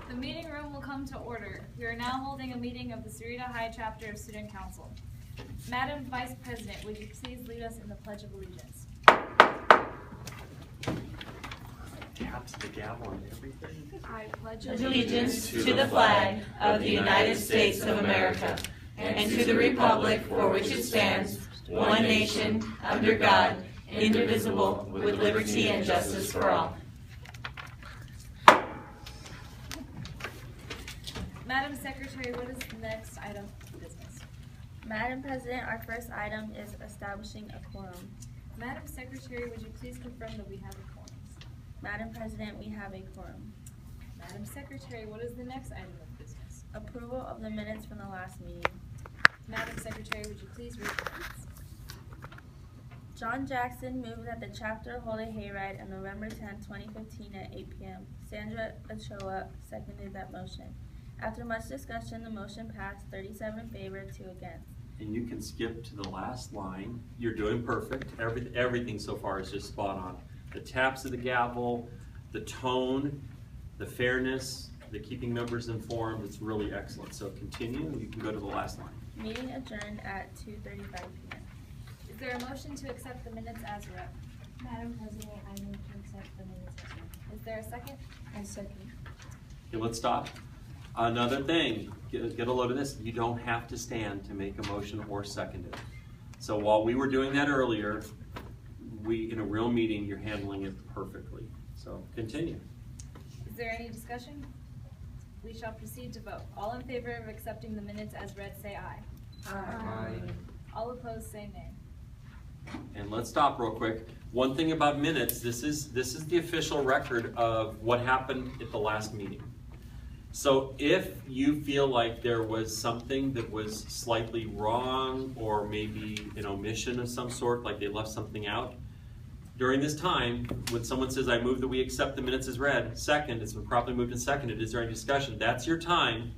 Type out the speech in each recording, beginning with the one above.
The meeting room will come to order. We are now holding a meeting of the Cerrito High Chapter of Student Council. Madam Vice President, would you please lead us in the Pledge of Allegiance? Taps the gavel and everything. I pledge allegiance to the flag of the United States of America and to the republic for which it stands, one nation, under God, indivisible, with liberty and justice for all. Madam Secretary, what is the next item of business? Madam President, our first item is establishing a quorum. Madam Secretary, would you please confirm that we have a quorum? Madam President, we have a quorum. Madam Secretary, what is the next item of business? Approval of the minutes from the last meeting. Madam Secretary, would you please read the minutes? John Jackson moved that the chapter hold a hayride on November 10, 2015 at 8 p.m. Sandra Ochoa seconded that motion. After much discussion, the motion passed 37 in favor, 2 against. And you can skip to the last line. You're doing perfect. Everything so far is just spot on. The taps of the gavel, the tone, the fairness, the keeping members informed, it's really excellent. So continue, you can go to the last line. Meeting adjourned at 2:35 p.m. Is there a motion to accept the minutes as read? Madam President, I move to accept the minutes as read. Is there a second? I second. Okay, let's stop. Another thing, get a load of this. You don't have to stand to make a motion or second it. So while we were doing that earlier, in a real meeting, you're handling it perfectly. So continue. Is there any discussion? We shall proceed to vote. All in favor of accepting the minutes as read, say aye. Aye. All opposed, say nay. And let's stop real quick. One thing about minutes, this is the official record of what happened at the last meeting. So if you feel like there was something that was slightly wrong or maybe an omission of some sort, like they left something out, during this time, when someone says, I move that we accept the minutes as read, second, it's been properly moved and seconded, is there any discussion? That's your time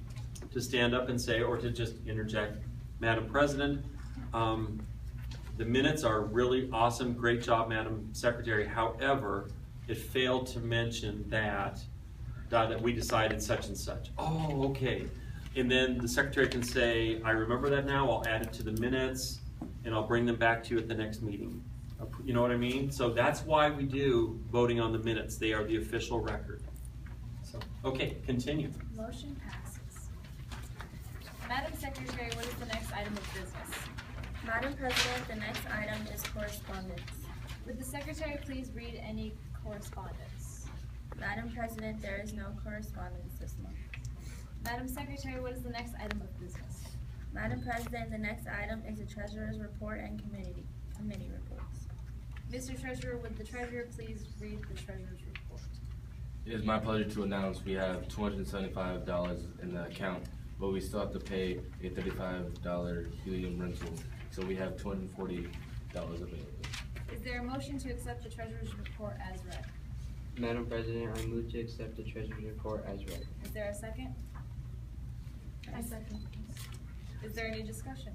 to stand up and say, or to just interject, Madam President, the minutes are really awesome, great job, Madam Secretary. However, it failed to mention that we decided such and such. Oh, okay. And then the Secretary can say, I remember that now, I'll add it to the minutes, and I'll bring them back to you at the next meeting. You know what I mean? So that's why we do voting on the minutes. They are the official record. So, okay, continue. Motion passes. Madam Secretary, what is the next item of business? Madam President, the next item is correspondence. Would the Secretary please read any correspondence? Madam President, there is no correspondence this month. Madam Secretary, what is the next item of business? Madam President, the next item is the Treasurer's report and committee reports. Mr. Treasurer, would the Treasurer please read the Treasurer's report? It is my pleasure to announce we have $275 in the account, but we still have to pay a $35 helium rental, so we have $240 available. Is there a motion to accept the Treasurer's report as read? Madam President, I move to accept the Treasurer's report as read. Is there a second? I second. Is there any discussion?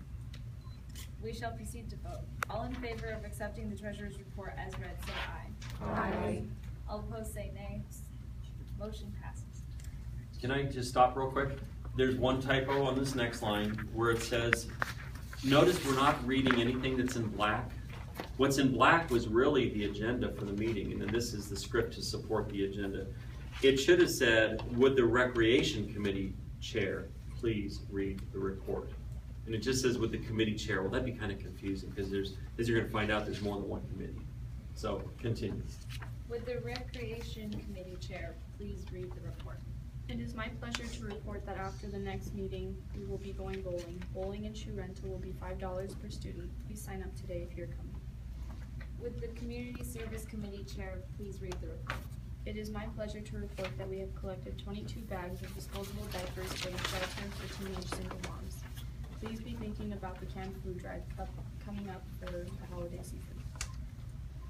We shall proceed to vote. All in favor of accepting the Treasurer's report as read, say aye. Aye. All opposed, say nay. Motion passes. Can I just stop real quick? There's one typo on this next line where it says, notice we're not reading anything that's in black. What's in black was really the agenda for the meeting, and then this is the script to support the agenda. It should have said, would the Recreation Committee Chair please read the report? And it just says, would the committee chair? Well, that'd be kind of confusing because as you're going to find out, there's more than one committee. So, continue. Would the Recreation Committee Chair please read the report? It is my pleasure to report that after the next meeting, we will be going bowling. Bowling and shoe rental will be $5 per student. Please sign up today if you're coming. Would the Community Service Committee Chair please read the report? It is my pleasure to report that we have collected 22 bags of disposable diapers for the shelter for teenage single moms. Please be thinking about the canned food drive coming up for the holiday season.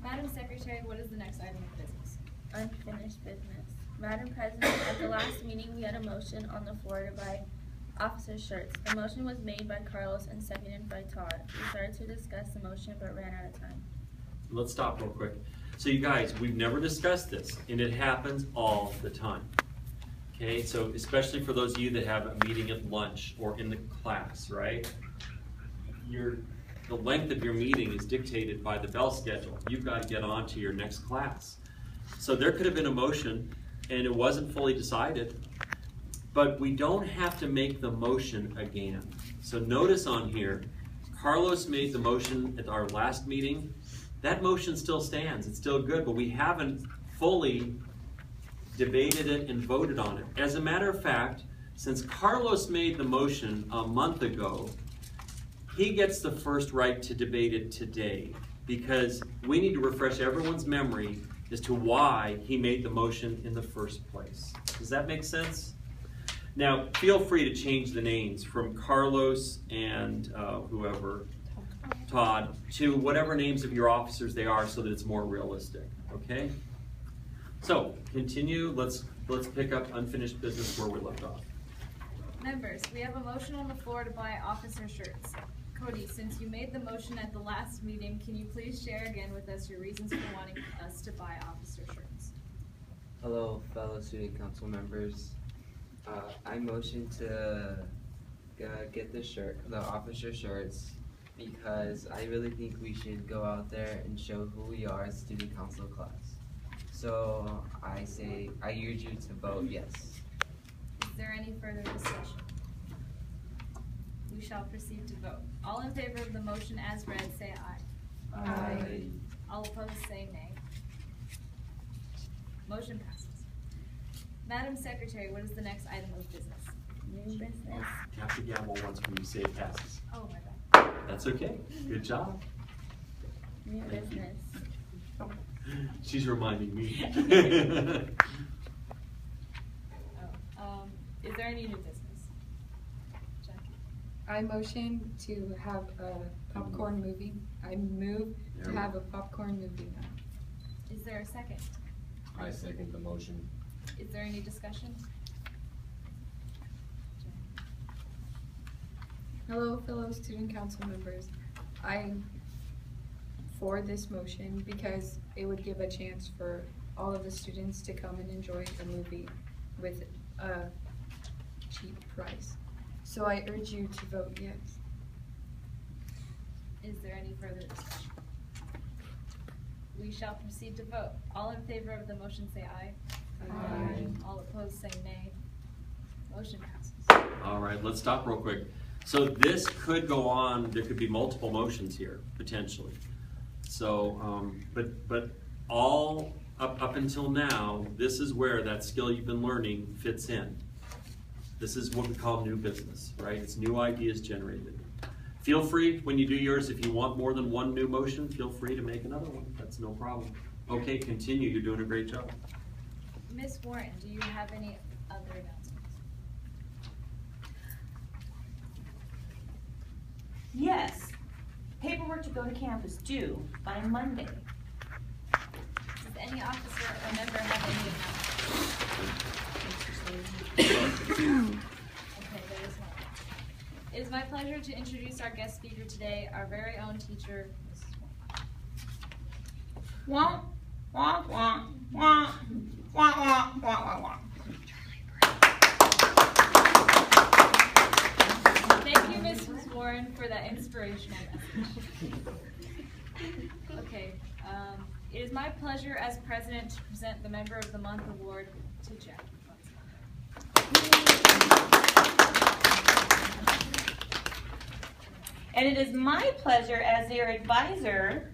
Madam Secretary, what is the next item of business? Unfinished business. Madam President, at the last meeting, we had a motion on the floor to buy officer shirts. The motion was made by Carlos and seconded by Todd. We started to discuss the motion but ran out of time. Let's stop real quick. So you guys, we've never discussed this, and it happens all the time. Okay, so especially for those of you that have a meeting at lunch or in the class, right? The length of your meeting is dictated by the bell schedule. You've got to get on to your next class. So there could have been a motion and it wasn't fully decided, but we don't have to make the motion again. So notice on here, Carlos made the motion at our last meeting. That motion still stands, it's still good, but we haven't fully debated it and voted on it. As a matter of fact, since Carlos made the motion a month ago, he gets the first right to debate it today, because we need to refresh everyone's memory as to why he made the motion in the first place. Does that make sense? Now, feel free to change the names from Carlos and Todd, to whatever names of your officers they are so that it's more realistic, okay? So, continue. Let's pick up unfinished business where we left off. Members, we have a motion on the floor to buy officer shirts. Cody, since you made the motion at the last meeting, can you please share again with us your reasons for wanting us to buy officer shirts? Hello, fellow student council members. I motion to get the officer shirts, because I really think we should go out there and show who we are as student council class. So I urge you to vote yes. Is there any further discussion? We shall proceed to vote. All in favor of the motion as read, say aye. Aye. All opposed, say nay. Motion passes. Madam Secretary, what is the next item of business? New business. You have to gavel once when you say it passes. Oh, my bad. That's okay. Good job. New business. She's reminding me. Is there any new business? Jackie? I motion to have a popcorn movie. I move to have a popcorn movie now. Is there a second? I second the motion. Is there any discussion? Hello, fellow student council members. I'm for this motion because it would give a chance for all of the students to come and enjoy a movie with a cheap price. So I urge you to vote yes. Is there any further discussion? We shall proceed to vote. All in favor of the motion say aye. Aye. All opposed say nay. Motion passes. All right, let's stop real quick. So this could go on, there could be multiple motions here, potentially. So, but all up until now, this is where that skill you've been learning fits in. This is what we call new business, right? It's new ideas generated. Feel free, when you do yours, if you want more than one new motion, feel free to make another one. That's no problem. Okay, continue. You're doing a great job. Ms. Warren, do you have any other announcements? Yes. Paperwork to go to campus due by Monday. Does any officer or member have any announcements? Okay, there is one. It is my pleasure to introduce our guest speaker today, our very own teacher, Mrs. Warren. Wah, wah, wah, wah, wah, wah, wah, wah, wah. Thank you, Mrs. Warren, for that inspirational message. Okay, it is my pleasure as president to present the Member of the Month award to Jackie. And it is my pleasure as their advisor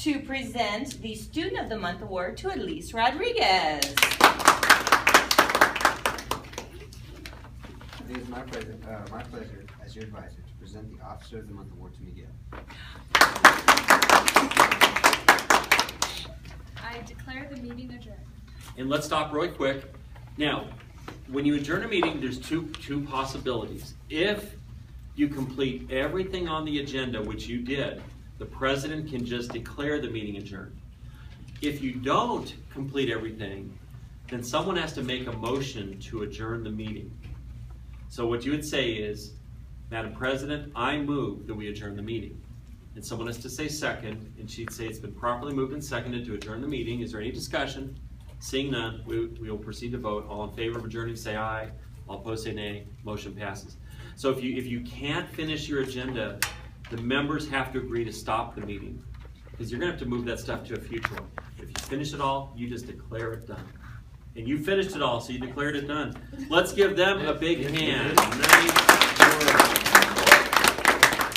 to present the Student of the Month award to Elise Rodriguez. It is my pleasure as your advisor to present the Officer of the Month award to Miguel. I declare the meeting adjourned. And let's stop really quick. Now, when you adjourn a meeting, there's two possibilities. If you complete everything on the agenda, which you did, the president can just declare the meeting adjourned. If you don't complete everything, then someone has to make a motion to adjourn the meeting. So what you would say is, Madam President, I move that we adjourn the meeting. And someone has to say second, and she'd say it's been properly moved and seconded to adjourn the meeting. Is there any discussion? Seeing none, we will proceed to vote. All in favor of adjourning, say aye. All opposed, say nay. Motion passes. So if you can't finish your agenda, the members have to agree to stop the meeting, because you're gonna have to move that stuff to a future one. If you finish it all, you just declare it done. And you finished it all, so you declared it done. Let's give them a big hand. Nice work.